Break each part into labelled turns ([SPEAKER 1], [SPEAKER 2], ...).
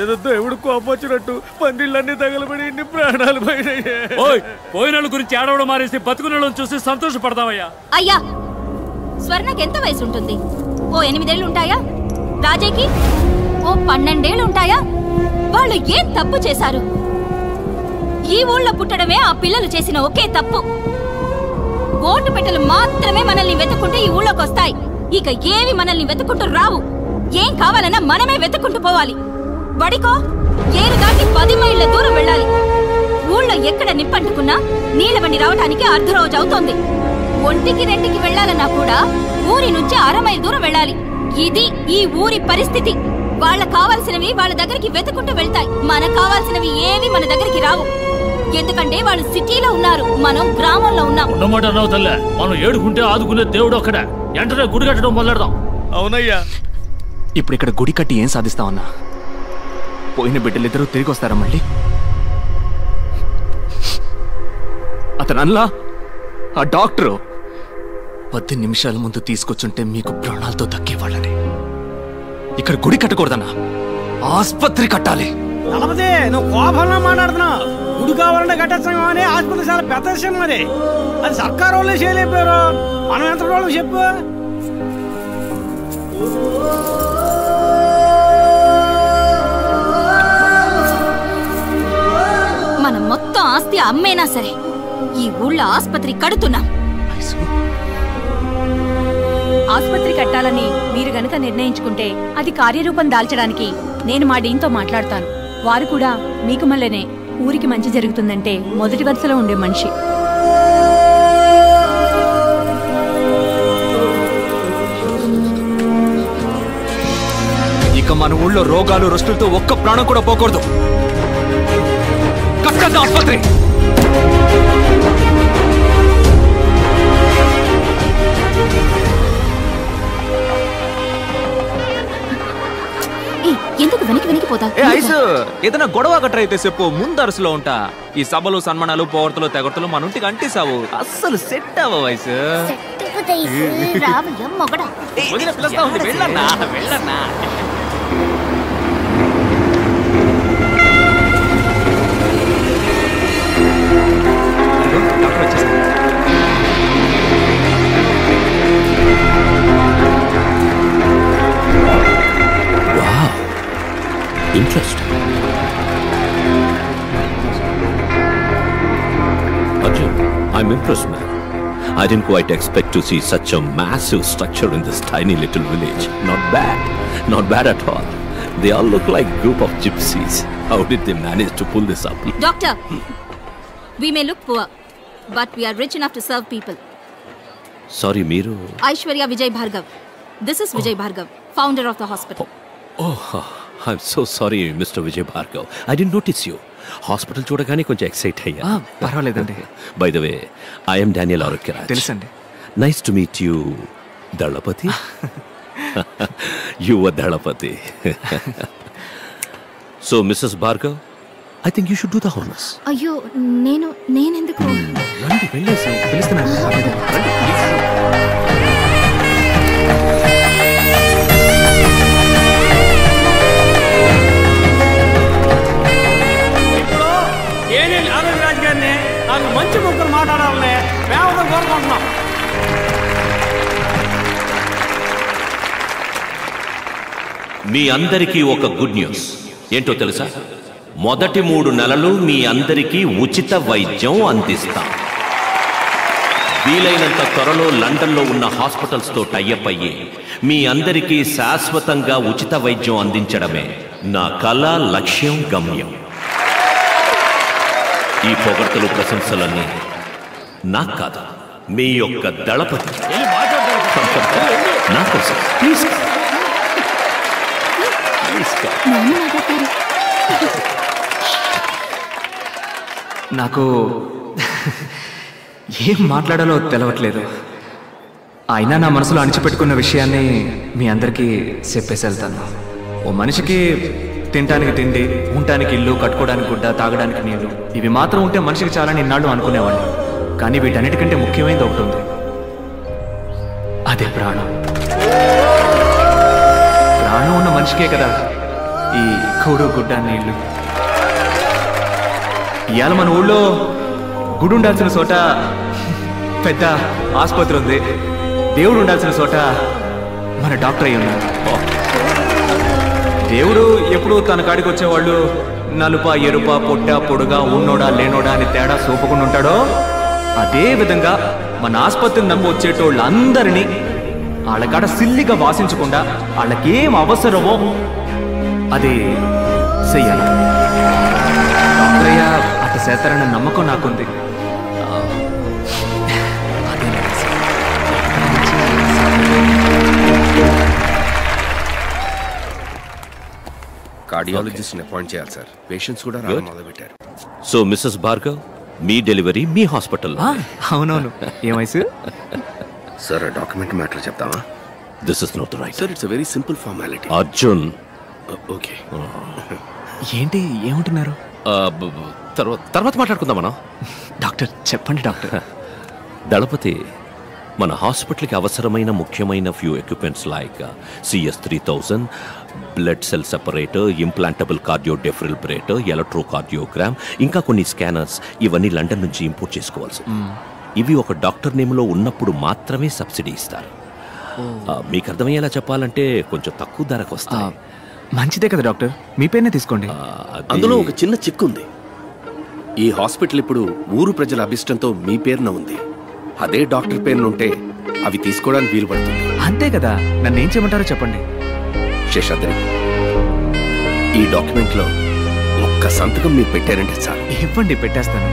[SPEAKER 1] ఏదో దేవుడు కోపొచ్చినట్టు పందిళ్ళన్నీ తగలబడి ఇన్ని ప్రాణాలు
[SPEAKER 2] పోయిన గురించి ఏడవడం మారేసి బతుకున్న చూసి సంతోషపడతావయ్యా.
[SPEAKER 3] అయ్యా, స్వర్ణకి ఎంత వయసు ఉంటుంది? ఓ 8 ఏళ్ళు ఉంటాయా? రాజేకి ఓ 12 ఏళ్ళు ఉంటాయా? వాళ్ళు ఏం తప్పు చేశారు? ఈ ఊళ్ళో పుట్టడమే ఆ పిల్లలు చేసిన ఒకే తప్పు. ఓటు పెట్టెలు మాత్రమే మనల్ని వెతుక్కుంటూ ఈ ఊళ్ళోకి వస్తాయి. ఇక ఏవి మనల్ని వెతుక్కుంటూ రావు. ఏం కావాలన్నా మనమే వెతుక్కుంటూ పోవాలి. బడికో ఏరు దాటి 10 మైళ్ళ దూరం వెళ్ళాలి. ఊళ్ళో ఎక్కడ నిప్పంటుకున్నా నీళ్ళ బండి రావటానికి అర్ధరోజు అవుతోంది. 1కి 2కి వెళ్ళాలన్నా కూడా ఊరి నుంచి 1/2 మైలు దూరం వెళ్ళాలి. ఇది ఈ ఊరి పరిస్థితి. వాళ్ళకు కావాల్సినవి వాళ్ళ దగ్గరికి వెతుక్కుంటూ వెళ్తాయి. మనకు కావాల్సినవి ఏవి మన దగ్గరికి రావు. ఎందుకంటే వాళ్ళు సిటీలో ఉన్నారు, మనం గ్రామంలో ఉన్నాం.
[SPEAKER 2] మనం ఏడుకుంటే ఆదుకునే దేవుడు ఒక్కడే. వెంటనే గుడి కట్టడం మొదలెడదాం.
[SPEAKER 1] అవునయ్యా.
[SPEAKER 4] ఇప్పుడు ఇక్కడ గుడి కట్టి ఏం సాధిస్తామన్నా? పోయిన బిడ్డలిద్దరూ తిరిగి వస్తారా మళ్ళీ? అతనల్లా ఆ డాక్టరు 10 నిమిషాల ముందు తీసుకొచ్చుంటే మీకు ప్రాణాలతో దక్కేవాళ్ళని. ఇక్కడ గుడి కట్టకూడదన్నా, ఆస్పత్రి కట్టాలి.
[SPEAKER 5] దళపతి, నువ్వు కోపంలో మాట్లాడుతున్నావు. గుడి కావాలంటే కట్టేస్తాం అని ఆసుపత్రి చాలా పెద్ద విషయం. మరి అది సర్కారు వాళ్ళే చేయలేపారు, మనం ఎంత వాళ్ళు చెప్పు.
[SPEAKER 3] మనం మొత్తం ఆస్తి అమ్మేనా సరే ఈ ఊళ్ళో ఆస్పత్రి కడుతున్నాం.
[SPEAKER 6] ఆస్పత్రి కట్టాలని మీరు గనక నిర్ణయించుకుంటే అది కార్యరూపం దాల్చడానికి నేను మా డీన్తో మాట్లాడతాను. వారు కూడా మీకు మళ్ళనే ఊరికి మంచి జరుగుతుందంటే మొదటి వరుసలో ఉండే మనిషి.
[SPEAKER 4] ఇక మన ఊళ్ళో రోగాలు రుష్టులతో ఒక్క ప్రాణం కూడా పోకూడదు. కట్టండి ఆస్పత్రి.
[SPEAKER 3] ఎందుకు వెనక్కి పోతా?
[SPEAKER 4] ఏదైనా గొడవ గట్ర అయితే చెప్పు, ముందు అరుసులో ఉంటా. ఈ సభలు సన్మానాలు పోవర్తలు తెగొడతలు మన ఇంటికి అంటిసావు. అస్సలు సెట్ అవ్వ వయసు. వెళ్ళన్నా వెళ్ళన్నా. డాక్టర్ వచ్చేసారు.
[SPEAKER 7] Interesting. Arjun, I'm impressed, man. I didn't quite expect to see such a massive structure in this tiny little village. Not bad. Not bad at all. They all look like a group of gypsies. How did they manage to pull this up?
[SPEAKER 3] Doctor, we may look poor, but we are rich enough to serve people.
[SPEAKER 7] Sorry, Meeru.
[SPEAKER 3] Aishwarya Vijay Bhargav. This is Vijay Bhargav, founder of the hospital.
[SPEAKER 7] Oh, I'm so sorry, Mr. Vijay Bhargav. I didn't notice you. Hospital చూడగానే కొంచెం excite అయ్యా.
[SPEAKER 4] పర్వాలేదండి.
[SPEAKER 7] By the way, I am Daniel Arukkiraj.
[SPEAKER 4] తెలుసండి.
[SPEAKER 7] Nice to meet you, Dalapati. You were Dalapati. So, Mrs. Bhargav, I think you should do the honors.
[SPEAKER 3] అయ్యో, నేనెందుకు?
[SPEAKER 4] రండి, వెళ్ళేసి పిలుస్తున్నాను.
[SPEAKER 5] నాకు మంచి ముగ్గురు మాట్లాడాలని మేము కోరుకుంటున్నాం.
[SPEAKER 7] మీ అందరికీ ఒక గుడ్ న్యూస్ ఏంటో తెలుసా? మొదటి 3 నెలలు మీ అందరికీ ఉచిత వైద్యం అందిస్తాం. వీలైనంత త్వరలో లండన్లో ఉన్న హాస్పిటల్స్తో టైఅప్ అయ్యి మీ అందరికీ శాశ్వతంగా ఉచిత వైద్యం అందించడమే నా కళ, లక్ష్యం, గమ్యం. ఈ పొగడ్తలు, ప్రశంసలన్నీ నాకు కాదు, మీ యొక్క దళపతి నా కోసం. ప్లీజ్
[SPEAKER 4] నాకు ఏం మాట్లాడాలో తెలవట్లేదు. అయినా నా మనసులో అణిచిపెట్టుకున్న విషయాన్ని మీ అందరికీ చెప్పేసి వెళ్తాను. ఓ మనిషికి తినడానికి తిండి, ఉండటానికి ఇల్లు, కట్టుకోవడానికి గుడ్డ, తాగడానికి నీళ్లు, ఇవి మాత్రం ఉంటే మనిషికి చాలని ఇన్నాళ్ళు అనుకునేవాడిని. కానీ వీటన్నిటికంటే ముఖ్యమైనది ఒకటి ఉంది, అదే ప్రాణం. ప్రాణం ఉన్న మనిషికే కదా ఈ కూడు గుడ్డ నీళ్లు. ఇవాళ మన ఊళ్ళో గుడి ఉండాల్సిన చోట పెద్ద ఆసుపత్రి ఉంది, దేవుడు ఉండాల్సిన చోట మన డాక్టర్ అయి ఉన్నారు. దేవుడు ఎప్పుడు తన కాడికి వచ్చేవాళ్ళు నలుప ఎరుప పొట్ట పొడుగా ఉన్నోడా లేనోడా అని తేడా చూపకుండా ఉంటాడో, అదే విధంగా మన ఆసుపత్రిని నమ్మి వచ్చేటోళ్ళందరినీ వాళ్ళ కాడ సిల్లిగా వాసించకుండా వాళ్ళకేం అవసరమో అది చెయ్యాలి. డాక్టరయ్య అట్ట చేస్తారన్న నమ్మకం నాకుంది.
[SPEAKER 8] కార్డియాలజిస్ట్ని అపాయింట్ చేయాలి సార్. పేషెంట్స్ కూడా రావడం మొదలుపెట్టారు.
[SPEAKER 7] సో మిస్సెస్ భార్గవ్, మీ డెలివరీ మీ హాస్పిటల్.
[SPEAKER 4] అవునవును. ఏ వయసు
[SPEAKER 8] సార్? డాక్యుమెంట్ మ్యాటర్ చెప్తామా?
[SPEAKER 7] This is not right
[SPEAKER 8] sir. It's very simple formality.
[SPEAKER 7] Arjun.
[SPEAKER 8] Okay.
[SPEAKER 4] ఏంటి ఏమంటున్నారు?
[SPEAKER 7] తర్వాత మాట్లాడుకుందాం మనం.
[SPEAKER 4] డాక్టర్ చెప్పండి డాక్టర్.
[SPEAKER 7] దళపతి, మన హాస్పిటల్కి అవసరమైన ముఖ్యమైన few equipments like CS3000, blood cell separator, implantable cardio defibrillator, electrocardiogram, ఇంకా కొన్ని స్కానర్స్, ఇవన్నీ లండన్ నుంచి ఇంపోర్ట్ చేసుకోవాల్సి. ఇవి ఒక డాక్టర్ నేమ్లో ఉన్నప్పుడు మాత్రమే సబ్సిడీ ఇస్తారు. మీకు అర్థమయ్యేలా చెప్పాలంటే కొంచెం తక్కువ ధరకు వస్తాయి.
[SPEAKER 4] మంచిదే కదా డాక్టర్, మీ పేరునే తీసుకోండి.
[SPEAKER 8] అందులో ఒక చిన్న చిక్కు ఉంది. ఈ హాస్పిటల్ ఇప్పుడు ఊరు ప్రజల అభిష్టంతో మీ పేరున ఉంది. అదే డాక్టర్ పేరున ఉంటే అవి తీసుకోవడానికి వీలు పడుతుంది.
[SPEAKER 4] అంతే కదా, నన్ను ఏం చేయమంటారో చెప్పండి.
[SPEAKER 8] శేషాద్రి, ఈ డాక్యుమెంట్ లో ఒక్క సంతకం మీరు పెట్టారంటే చాలు.
[SPEAKER 4] ఇవ్వండి, పెట్టేస్తాను.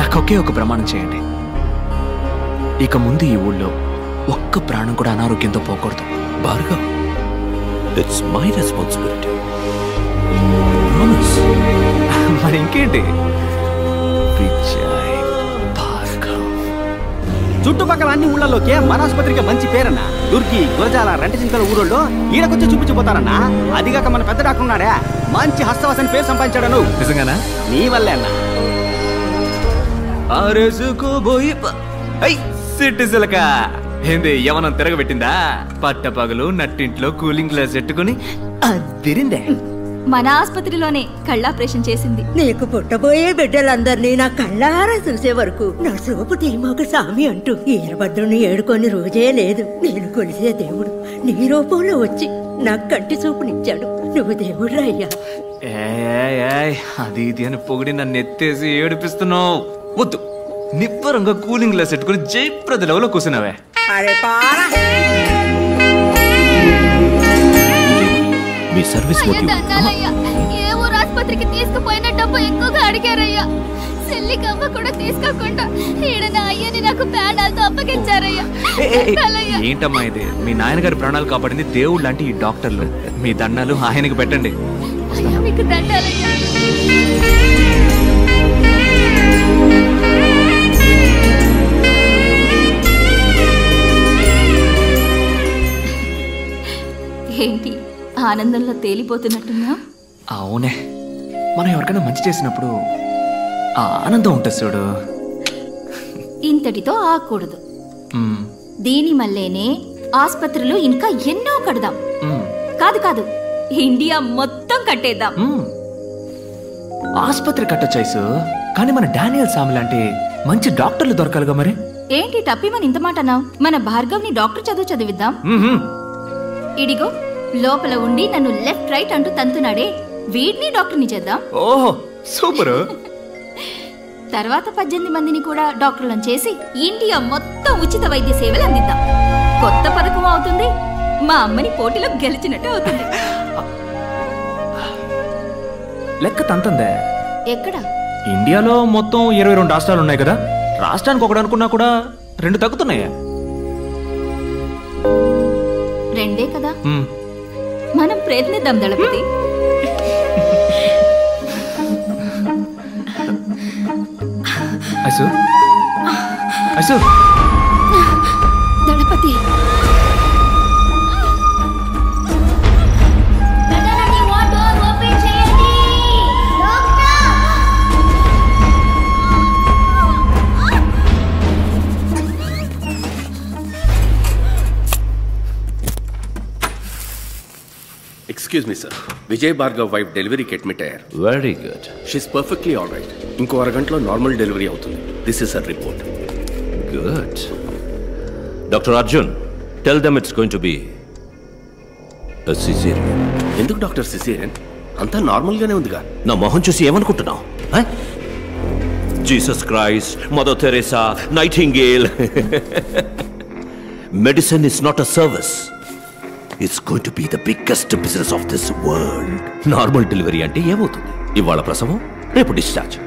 [SPEAKER 4] నాకు ఒకే ఒక ప్రమాణం చేయండి. ఇక ముందు ఈ ఊళ్ళో ఒక్క ప్రాణం కూడా అనారోగ్యంతో పోకూడదు.
[SPEAKER 7] Bhargav, it's my responsibility.
[SPEAKER 4] మరి ఇంకేంటి?
[SPEAKER 5] చుట్టుపక్కల అన్ని ఊళ్ళలోకే మన ఆసుపత్రికి మంచి పేరన్నా. దుర్కి, గురజాల, రెంటచింతల ఊరోళ్ళు ఈడకొచ్చి చూపించిపోతారన్నా. అదిగాక మన పెద్ద డాక్టర్ ఉన్నాడే, మంచి హస్తవాసని పేరు సంపాదించాడను.
[SPEAKER 4] నిజంగానా?
[SPEAKER 5] నీ వల్లే అన్నా.
[SPEAKER 4] ఏంది యవనం తిరగబెట్టిందా? పట్టపగలు నట్టింట్లో కూలింగ్ గ్లాస్ పెట్టుకుని అదిరిందే.
[SPEAKER 3] మన ఆసుపత్రిలోనే కళ్ళాపరేషన్ చేసింది.
[SPEAKER 9] నీకు పుట్టబోయే బిడ్డలందరినీ నా కళ్ళారా చూసే వరకు నా సోపు తీమోక సామి అంటూ ఈరభద్రుని ఏడుకొని రోజే లేదు. నేను కొలిసే దేవుడు నీ రూపంలో వచ్చి నాకు కంటి చూపునిచ్చాడు. నువ్వు దేవుడు అయ్యా.
[SPEAKER 4] అది ఇది అని పొగిడి నన్ను ఎత్తేసి ఏడిపిస్తున్నావు. వద్దు, నిబ్బరంగా కూలింగ్ గ్లాస్ పెట్టుకుని జయప్రద లెవెల్లో కూర్చున్నావే.
[SPEAKER 9] అరే పారా,
[SPEAKER 7] మీ సర్వీస్
[SPEAKER 3] ఏ ఊరు ఆసుపత్రికి తీసుకుపోయిన డబ్బు ఎక్కువగా అడిగారయ్యా. చెల్లికమ్మ కూడా తీసుకోకుండా ఈడ నా అయ్యని నాకు ప్రాణాలతో అప్పగించారయ్యా.
[SPEAKER 4] ఏంటమ్మా ఇది? మీ నాయనగారి ప్రాణాలు కాపాడింది దేవుడు లాంటి ఈ డాక్టర్లు. మీ దండాలు ఆయనకి పెట్టండి.
[SPEAKER 3] మీకు దండాలయ్యా. ఏంటి ఆనందంలో తేలిపోతున్నట్టున్నా?
[SPEAKER 4] అవునే, మనం ఎవరికైనా మంచి చేసినప్పుడు ఆ ఆనందం ఉంటుంది చూడు.
[SPEAKER 3] ఇంతటితో ఆకూడదు. దీని మల్లేనే ఆసుపత్రులు ఇంకా ఎన్నో కడదాం. కాదు కాదు, ఇండియా మొత్తం కట్టేద్దాం.
[SPEAKER 4] ఆసుపత్రి కట్టొచ్చాయిసు, కానీ మన డానియల్ సామి లాంటి మంచి డాక్టర్లు దొరకాలిగా. మరి
[SPEAKER 3] ఏంటి టప్పిమని ఇంత మాట అన్నావు? మన భార్గవ్ ని డాక్టర్ చదివిద్దాం. ఇడిగో లోపల ఉండి నన్ను లెఫ్ట్ రైట్ అంటూ తంతున్నాడే, వీడిని డాక్టర్ని చేద్దాం.
[SPEAKER 4] ఓహో సూపర్.
[SPEAKER 3] తర్వాత 18 మందిని కూడా డాక్టర్లను చేసి ఇండియా మొత్తం ఉచిత వైద్య సేవలు అందిద్దాం. కొత్త పథకం అవుతుంది, మా అమ్మని పోటీలో గెలిచినట్టు అవుతుంది.
[SPEAKER 4] లెక్క తంతందే.
[SPEAKER 3] ఎక్కడ?
[SPEAKER 4] ఇండియాలో మొత్తం 22 రాష్ట్రాలు ఉన్నాయి కదా. రాష్ట్రానికి ఒకటి అనుకున్నా కూడా 2 తగ్గుతున్నాయా?
[SPEAKER 3] 2 కదా. మనం ప్రయత్నిద్దాం Dalapathi.
[SPEAKER 4] Ice ice
[SPEAKER 3] Dalapathi
[SPEAKER 8] excuse me sir, Vijay Bhargav wife డెలివరీకి అడ్మిట్ అయ్యారు.
[SPEAKER 7] Very good.
[SPEAKER 8] She's perfectly all right. ఇంకో అరగంటలో నార్మల్ డెలివరీ అవుతుంది. This is a report.
[SPEAKER 7] Good. Doctor Arjun, tell them it's going to be a cesarean.
[SPEAKER 8] ఎందుకు డాక్టర్ సిసేరియన్? అంతా నార్మల్గానే ఉందిగా.
[SPEAKER 7] నా మొహం చూసి ఏమనుకుంటున్నావు? Jesus Christ, mother Teresa, Nightingale. Medicine is not a service. It's going to be the biggest business of this world. Normal delivery అంటే ఏమవుతుంది? ఇవాళ ప్రసవం, రేపు డిశ్చార్జ్.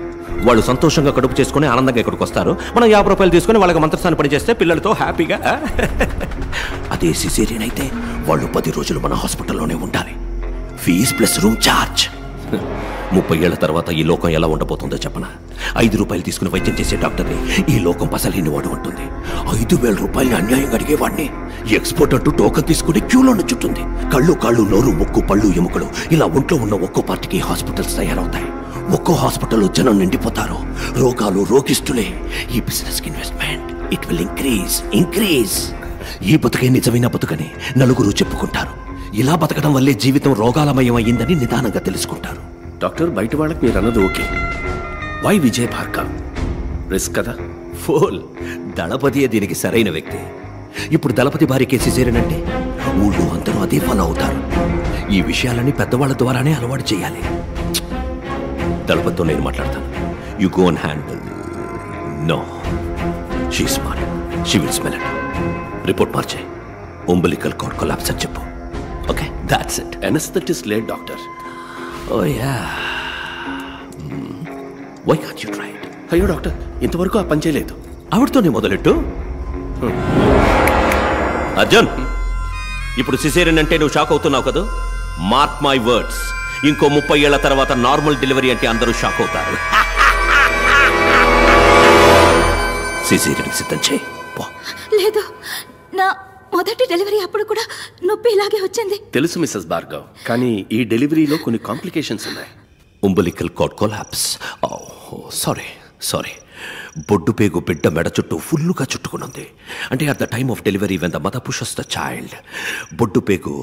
[SPEAKER 7] వాళ్ళు సంతోషంగా కడుపు చేసుకుని ఆనందంగా ఇక్కడికి వస్తారు. మనం 50 రూపాయలు తీసుకుని వాళ్ళకి మంత్రస్థానం పని చేస్తే పిల్లలతో హ్యాపీగా. అదే సిజేరియన్ అయితే వాళ్ళు 10 రోజులు మన హాస్పిటల్లోనే ఉండాలి. Fees plus room charge. 30 ఏళ్ల తర్వాత ఈ లోకం ఎలా ఉండబోతుందో చెప్పనా? 5 రూపాయలు తీసుకుని వైద్యం చేసే డాక్టర్ని ఈ లోకం పసలేని వాడు ఉంటుంది. 5,000 రూపాయలని అన్యాయంగా అడిగేవాడిని ఎక్స్పోర్ట్ అంటూ టోకన్ తీసుకుని క్యూలో నుంచుంటుంది. కళ్ళు కాళ్ళు నోరు ముక్కు పళ్ళు ఎముకలు ఇలా ఒంట్లో ఉన్న ఒక్కో పార్టీకి హాస్పిటల్స్ తయారవుతాయి. ఒక్కో హాస్పిటల్లో జనం నిండిపోతారు. రోగాలు రోగిస్తులే. ఈ business investment it will increase. ఈ బతుకే నిజమైన బతుకని నలుగురు చెప్పుకుంటారు. ఇలా బతకడం వల్లే జీవితం రోగాలమయం అయ్యిందని నిదానంగా తెలుసుకుంటారు.
[SPEAKER 8] డాక్టర్, బయట వాళ్ళకి మీరు అన్నది okay. Why Vijay Bhargav? Risk కదా.
[SPEAKER 7] ఫోల్. దళపతియే దీనికి సరైన వ్యక్తి. ఇప్పుడు దళపతి భార్యకే సిజేరియన్ ఊళ్ళో అందరూ అదే ఫాలో అవుతారు. ఈ విషయాలని పెద్దవాళ్ళ ద్వారానే అలవాటు చేయాలి. దళపతితో నేను మాట్లాడతాను. You go and handle. No, she smart. She will smell it. Report మార్చే. umbilical cord collapse అని చెప్పు. Okay, that's it.
[SPEAKER 8] Anaesthetist late doctor.
[SPEAKER 7] Oh yeah. Why can't you try it?
[SPEAKER 8] అయ్యో డాక్టర్, ఇంతవరకు ఆ పని చేయలేదు.
[SPEAKER 7] ఆవిడతోనే మొదలెట్టు. అర్జున్, ఇప్పుడు సిజేరియన్ అంటే నువ్వు షాక్ అవుతున్నావు కదా? మార్క్ మై వర్డ్స్, ఇంకో 30 ఏళ్ల తర్వాత నార్మల్ డెలివరీ అంటే అందరూ షాక్ అవుతారు. సిజేరియన్ సిద్ధం చేయి.
[SPEAKER 3] లేదు, నా మొదటి డెలివరీ అప్పుడు కూడా నొప్పి ఇలాగే వచ్చింది.
[SPEAKER 8] తెలుసు మిస్సెస్ భార్గవ్, కానీ ఈ డెలివరీలో కొన్ని కాంప్లికేషన్స్ ఉన్నాయి.
[SPEAKER 7] umbilical cord collapse. సారీ. బొడ్డు పేగు బిడ్డ మెడ చుట్టూ ఫుల్లుగా చుట్టుకునుంది. అంటే at the time of delivery when the mother pushes the child, బొడ్డు పేగు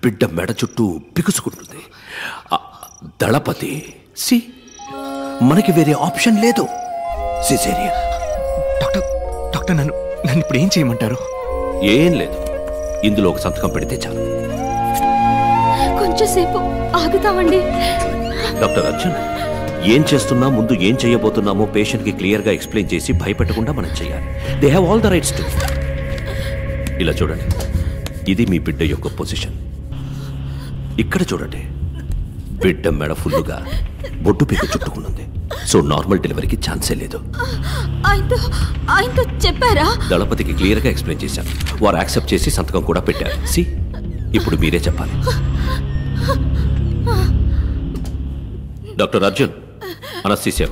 [SPEAKER 7] బిడ్డ మెడ చుట్టూ బిగుసుకుంటుంది. దళపతి సి, మనకి వేరే ఆప్షన్ లేదు. సిజేరియన్.
[SPEAKER 4] డాక్టర్, నన్ను ఇప్పుడు ఏం చేయమంటారు?
[SPEAKER 7] ఏం లేదు, ఇందులో ఒక సంతకం పెడితే చాలు.
[SPEAKER 3] కొంచెంసేపు ఆగుతామండి.
[SPEAKER 7] డాక్టర్ అర్జున్, ఏం చేస్తున్నా ముందు ఏం చేయబోతున్నామో పేషెంట్కి క్లియర్గా ఎక్స్ప్లెయిన్ చేసి భయపెట్టకుండా మనం చేయాలి. They have all the rights to. ఇలా చూడండి, ఇది మీ బిడ్డ యొక్క పొజిషన్. ఇక్కడ చూడండి, బిడ్డ మెడ ఫుల్లుగా బొడ్డు పీక చుట్టుకున్నది. సో నార్మల్ డెలివరీకి ఛాన్సే లేదు.
[SPEAKER 3] ఆయనతో చెప్పారా?
[SPEAKER 7] దళపతికి క్లియర్గా ఎక్స్ప్లెయిన్ చేశాను. వారు యాక్సెప్ట్ చేసి సంతకం కూడా పెట్టారు. సి, ఇప్పుడు మీరే చెప్పాలి. Doctor Arjun, anaesthesia.